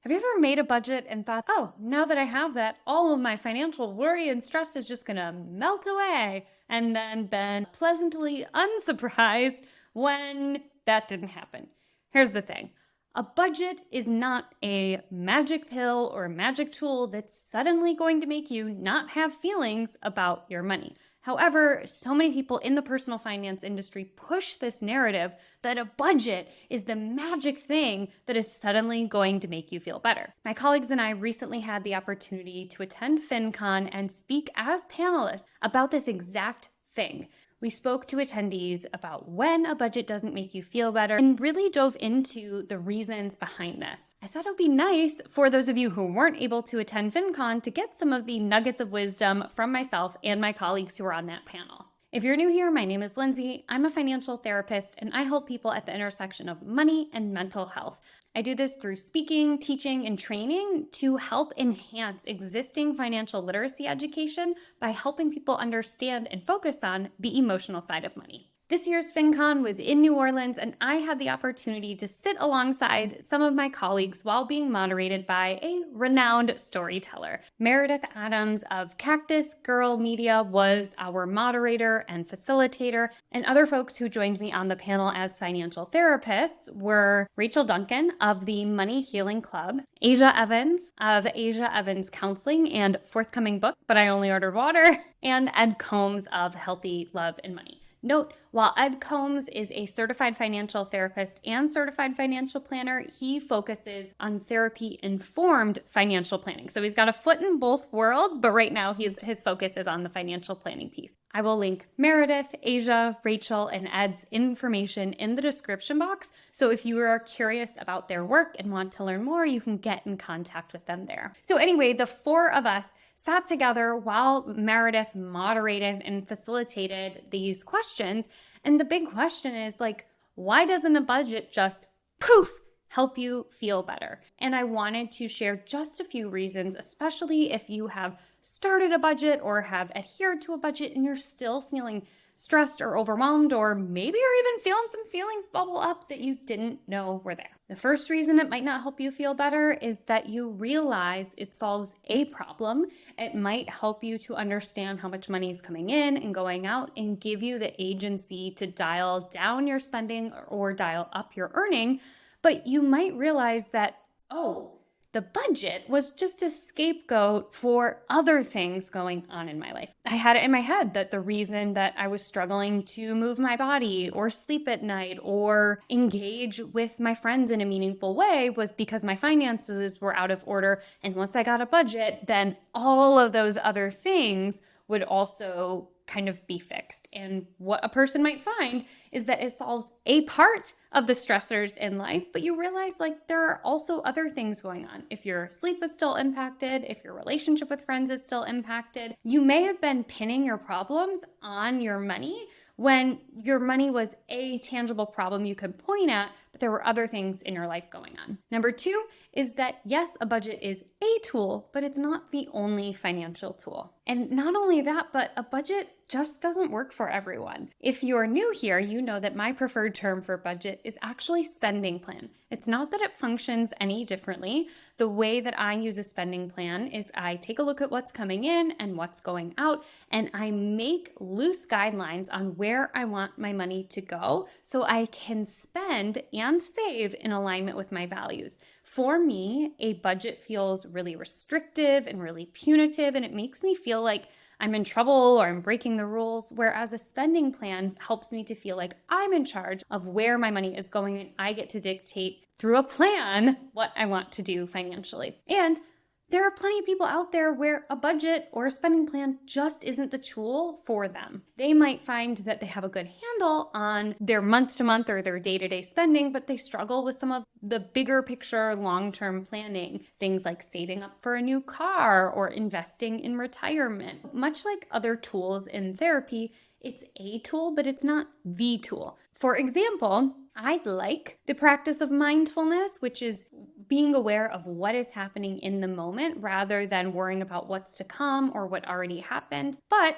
Have you ever made a budget and thought, oh, now that I have that, all of my financial worry and stress is just gonna melt away, and then been pleasantly unsurprised when that didn't happen? Here's the thing. A budget is not a magic pill or a magic tool that's suddenly going to make you not have feelings about your money. However, so many people in the personal finance industry push this narrative that a budget is the magic thing that is suddenly going to make you feel better. My colleagues and I recently had the opportunity to attend FinCon and speak as panelists about this exact thing. We spoke to attendees about when a budget doesn't make you feel better and really dove into the reasons behind this. I thought it would be nice for those of you who weren't able to attend FinCon to get some of the nuggets of wisdom from myself and my colleagues who were on that panel. If you're new here, my name is Lindsay. I'm a financial therapist and I help people at the intersection of money and mental health. I do this through speaking, teaching, and training to help enhance existing financial literacy education by helping people understand and focus on the emotional side of money. This year's FinCon was in New Orleans, and I had the opportunity to sit alongside some of my colleagues while being moderated by a renowned storyteller. Meredith Adams of Cactus Girl Media was our moderator and facilitator, and other folks who joined me on the panel as financial therapists were Rachel Duncan of the Money Healing Club, Asia Evans of Asia Evans Counseling and forthcoming book, But I Only Ordered Water, and Ed Combs of Healthy Love and Money. Note, while Ed Combs is a certified financial therapist and certified financial planner, he focuses on therapy-informed financial planning. So he's got a foot in both worlds, but right now his focus is on the financial planning piece. I will link Meredith, Asia, Rachel, and Ed's information in the description box. So if you are curious about their work and want to learn more, you can get in contact with them there. So anyway, the four of us sat together while Meredith moderated and facilitated these questions. And the big question is why doesn't a budget just poof, help you feel better? And I wanted to share just a few reasons, especially if you have started a budget or have adhered to a budget and you're still feeling stressed or overwhelmed, or maybe you're even feeling some feelings bubble up that you didn't know were there. The first reason it might not help you feel better is that you realize it solves a problem. It might help you to understand how much money is coming in and going out and give you the agency to dial down your spending or dial up your earning. But you might realize that, the budget was just a scapegoat for other things going on in my life. I had it in my head that the reason that I was struggling to move my body or sleep at night or engage with my friends in a meaningful way was because my finances were out of order. And once I got a budget, then all of those other things would also kind of be fixed. And what a person might find is that it solves a part of the stressors in life, but you realize there are also other things going on. If your sleep is still impacted, if your relationship with friends is still impacted, you may have been pinning your problems on your money when your money was a tangible problem you could point at, but there were other things in your life going on. Number two is that yes, a budget is a tool, but it's not the only financial tool. And not only that, but a budget just doesn't work for everyone. If you're new here, you know that my preferred term for budget is actually spending plan. It's not that it functions any differently. The way that I use a spending plan is I take a look at what's coming in and what's going out, and I make loose guidelines on where I want my money to go so I can spend and save in alignment with my values. For me, a budget feels really restrictive and really punitive, and it makes me feel like I'm in trouble or I'm breaking the rules, whereas a spending plan helps me to feel like I'm in charge of where my money is going and I get to dictate through a plan what I want to do financially. And there are plenty of people out there where a budget or a spending plan just isn't the tool for them. They might find that they have a good handle on their month-to-month or their day-to-day spending, but they struggle with some of the bigger picture long-term planning, things like saving up for a new car or investing in retirement. Much like other tools in therapy, it's a tool, but it's not the tool. For example, I like the practice of mindfulness, which is being aware of what is happening in the moment rather than worrying about what's to come or what already happened. But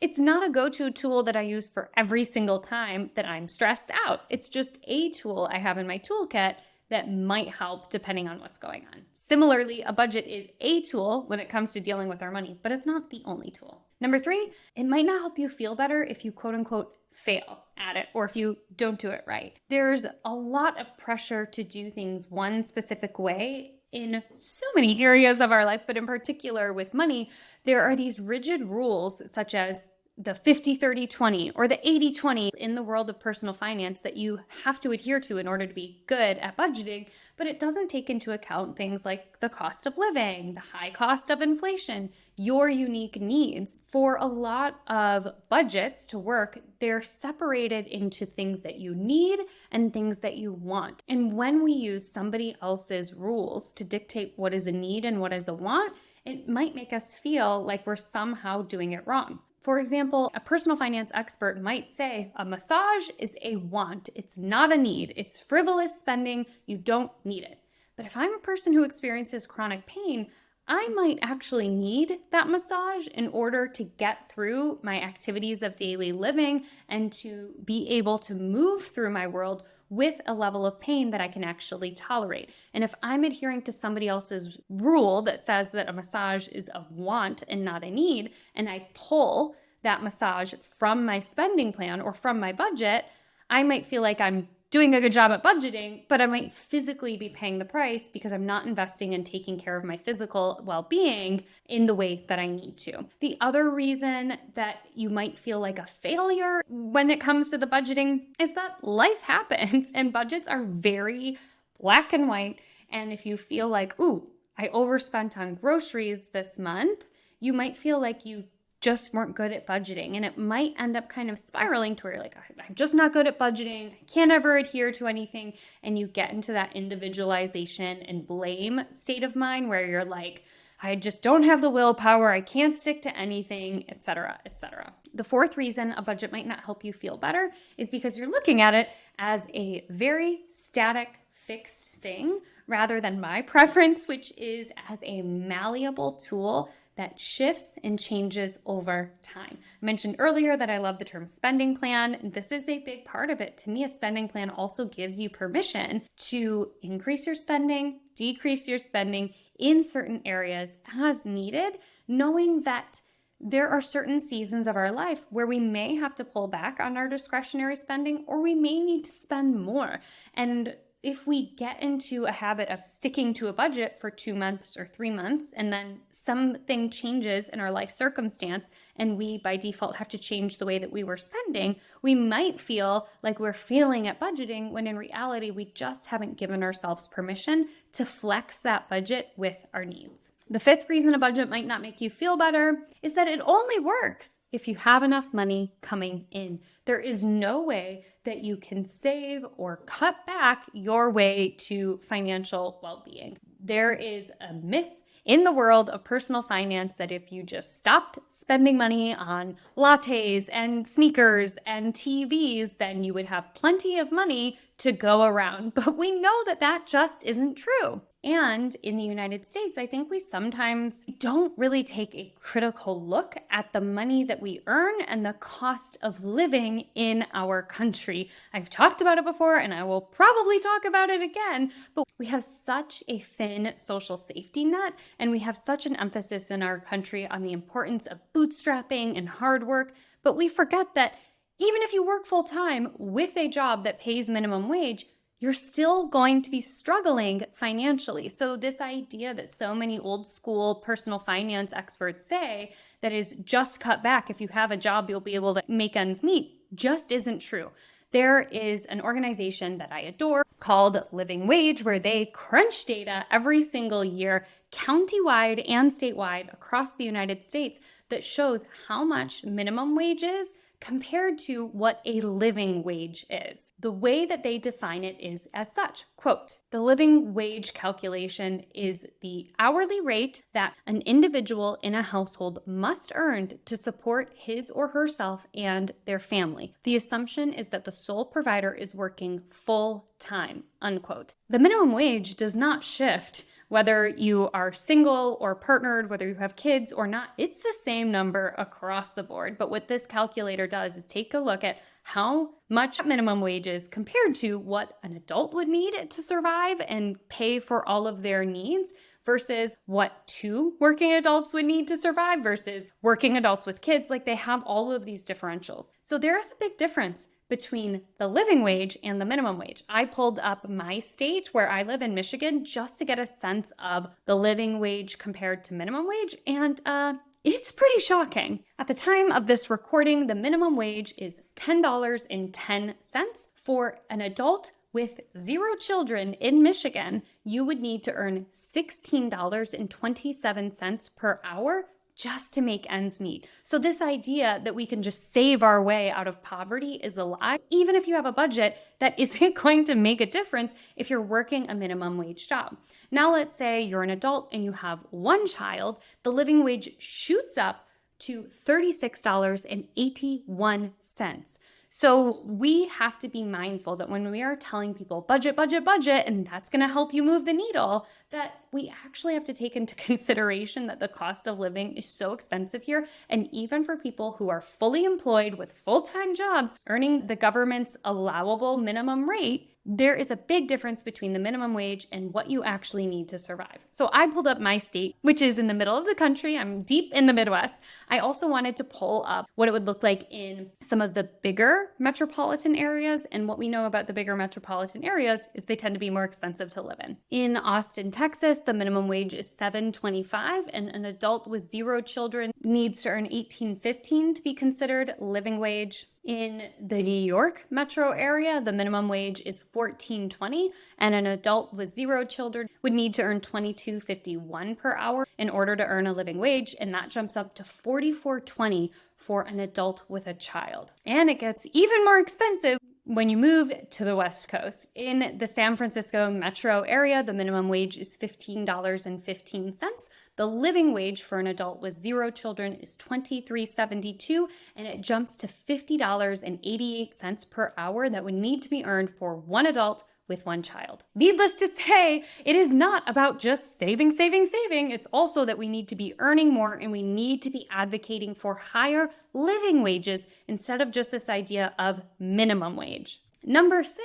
it's not a go-to tool that I use for every single time that I'm stressed out. It's just a tool I have in my toolkit that might help depending on what's going on. Similarly, a budget is a tool when it comes to dealing with our money, but it's not the only tool. Number 3, it might not help you feel better if you quote unquote fail at it or if you don't do it right. There's a lot of pressure to do things one specific way in so many areas of our life, but in particular with money, there are these rigid rules such as the 50-30-20 or the 80-20 in the world of personal finance that you have to adhere to in order to be good at budgeting, but it doesn't take into account things like the cost of living, the high cost of inflation, your unique needs. For a lot of budgets to work, they're separated into things that you need and things that you want. And when we use somebody else's rules to dictate what is a need and what is a want, it might make us feel like we're somehow doing it wrong. For example, a personal finance expert might say a massage is a want. It's not a need. It's frivolous spending. You don't need it. But if I'm a person who experiences chronic pain, I might actually need that massage in order to get through my activities of daily living and to be able to move through my world with a level of pain that I can actually tolerate. And if I'm adhering to somebody else's rule that says that a massage is a want and not a need, and I pull that massage from my spending plan or from my budget, I might feel like I'm doing a good job at budgeting, but I might physically be paying the price because I'm not investing in taking care of my physical well-being in the way that I need to. The other reason that you might feel like a failure when it comes to the budgeting is that life happens and budgets are very black and white. And if you feel like, ooh, I overspent on groceries this month, you might feel like you just weren't good at budgeting. And it might end up kind of spiraling to where you're like, I'm just not good at budgeting. I can't ever adhere to anything. And you get into that individualization and blame state of mind where you're like, I just don't have the willpower. I can't stick to anything, etc., etc. The fourth reason a budget might not help you feel better is because you're looking at it as a very static, fixed thing rather than my preference, which is as a malleable tool that shifts and changes over time. I mentioned earlier that I love the term spending plan. This is a big part of it. To me, a spending plan also gives you permission to increase your spending, decrease your spending in certain areas as needed, knowing that there are certain seasons of our life where we may have to pull back on our discretionary spending or we may need to spend more. And if we get into a habit of sticking to a budget for 2 months or 3 months, and then something changes in our life circumstance, and we by default have to change the way that we were spending, we might feel like we're failing at budgeting when in reality, we just haven't given ourselves permission to flex that budget with our needs. The fifth reason a budget might not make you feel better is that it only works if you have enough money coming in. There is no way that you can save or cut back your way to financial well-being. There is a myth in the world of personal finance that if you just stopped spending money on lattes and sneakers and TVs, then you would have plenty of money to go around. But we know that that just isn't true. And in the United States, I think we sometimes don't really take a critical look at the money that we earn and the cost of living in our country. I've talked about it before and I will probably talk about it again, but we have such a thin social safety net and we have such an emphasis in our country on the importance of bootstrapping and hard work, but we forget that even if you work full time with a job that pays minimum wage, you're still going to be struggling financially. So this idea that so many old school personal finance experts say that is just cut back. If you have a job, you'll be able to make ends meet, just isn't true. There is an organization that I adore called Living Wage, where they crunch data every single year, countywide and statewide across the United States, that shows how much minimum wage is compared to what a living wage is. The way that they define it is as such, quote, the living wage calculation is the hourly rate that an individual in a household must earn to support his or herself and their family. The assumption is that the sole provider is working full time, unquote. The minimum wage does not shift Whether you are single or partnered, whether you have kids or not, it's the same number across the board. But what this calculator does is take a look at how much minimum wage is compared to what an adult would need to survive and pay for all of their needs versus what two working adults would need to survive versus working adults with kids. Like, they have all of these differentials. So there's a big difference between the living wage and the minimum wage. I pulled up my state where I live in Michigan just to get a sense of the living wage compared to minimum wage, and it's pretty shocking. At the time of this recording, the minimum wage is $10.10. For an adult with 0 children in Michigan, you would need to earn $16.27 per hour just to make ends meet. So this idea that we can just save our way out of poverty is a lie. Even if you have a budget, that isn't going to make a difference if you're working a minimum wage job. Now let's say you're an adult and you have 1 child, the living wage shoots up to $36.81. So we have to be mindful that when we are telling people budget, budget, budget, and that's going to help you move the needle, that we actually have to take into consideration that the cost of living is so expensive here. And even for people who are fully employed with full-time jobs, earning the government's allowable minimum rate, there is a big difference between the minimum wage and what you actually need to survive. So I pulled up my state, which is in the middle of the country. I'm deep in the Midwest. I also wanted to pull up what it would look like in some of the bigger metropolitan areas. And what we know about the bigger metropolitan areas is they tend to be more expensive to live in. In Austin, Texas, the minimum wage is $7.25, and an adult with 0 children needs to earn $18.15 to be considered living wage. In the New York metro area, the minimum wage is $14.20, and an adult with 0 children would need to earn $22.51 per hour in order to earn a living wage, and that jumps up to $44.20 for an adult with a child. And it gets even more expensive when you move to the West Coast. In the San Francisco metro area, the minimum wage is $15.15. The living wage for an adult with 0 children is $23.72, and it jumps to $50.88 per hour that would need to be earned for 1 adult with 1 child. Needless to say, it is not about just saving, saving, saving. It's also that we need to be earning more, and we need to be advocating for higher living wages instead of just this idea of minimum wage. Number 6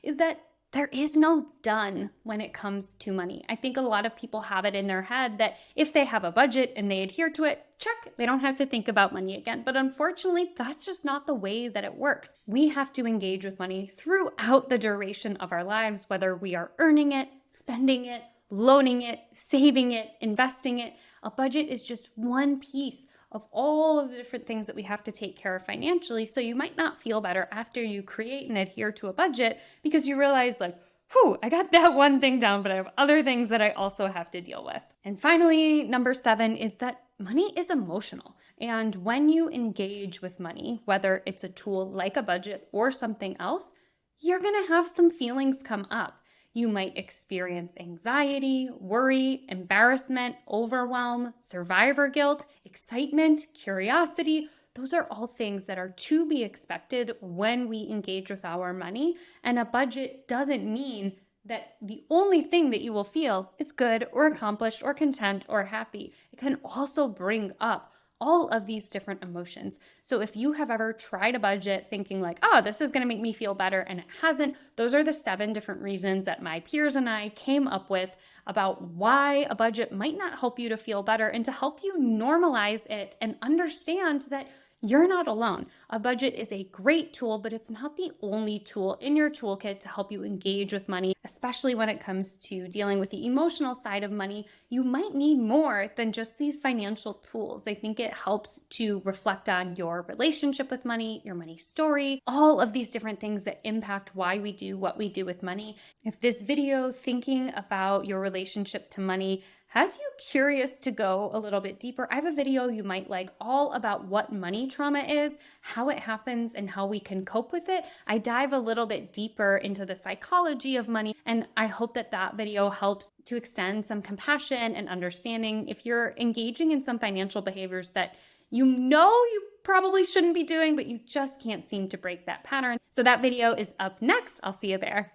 is that there is no done when it comes to money. I think a lot of people have it in their head that if they have a budget and they adhere to it, check, they don't have to think about money again. But unfortunately, that's just not the way that it works. We have to engage with money throughout the duration of our lives, whether we are earning it, spending it, loaning it, saving it, investing it. A budget is just one piece of all of the different things that we have to take care of financially. So you might not feel better after you create and adhere to a budget because you realize, like, whew, I got that one thing down, but I have other things that I also have to deal with. And finally, number 7 is that money is emotional. And when you engage with money, whether it's a tool like a budget or something else, you're gonna have some feelings come up. You might experience anxiety, worry, embarrassment, overwhelm, survivor guilt, excitement, curiosity. Those are all things that are to be expected when we engage with our money. And a budget doesn't mean that the only thing that you will feel is good or accomplished or content or happy. It can also bring up all of these different emotions. So if you have ever tried a budget thinking like, oh, this is going to make me feel better, and it hasn't, those are the 7 different reasons that my peers and I came up with about why a budget might not help you to feel better and to help you normalize it and understand that you're not alone. A budget is a great tool, but it's not the only tool in your toolkit to help you engage with money, especially when it comes to dealing with the emotional side of money. You might need more than just these financial tools. I think it helps to reflect on your relationship with money, your money story, all of these different things that impact why we do what we do with money. If this video thinking about your relationship to money has you curious to go a little bit deeper, I have a video you might like all about what money trauma is, how it happens, and how we can cope with it. I dive a little bit deeper into the psychology of money, and I hope that that video helps to extend some compassion and understanding if you're engaging in some financial behaviors that you know you probably shouldn't be doing, but you just can't seem to break that pattern. So that video is up next. I'll see you there.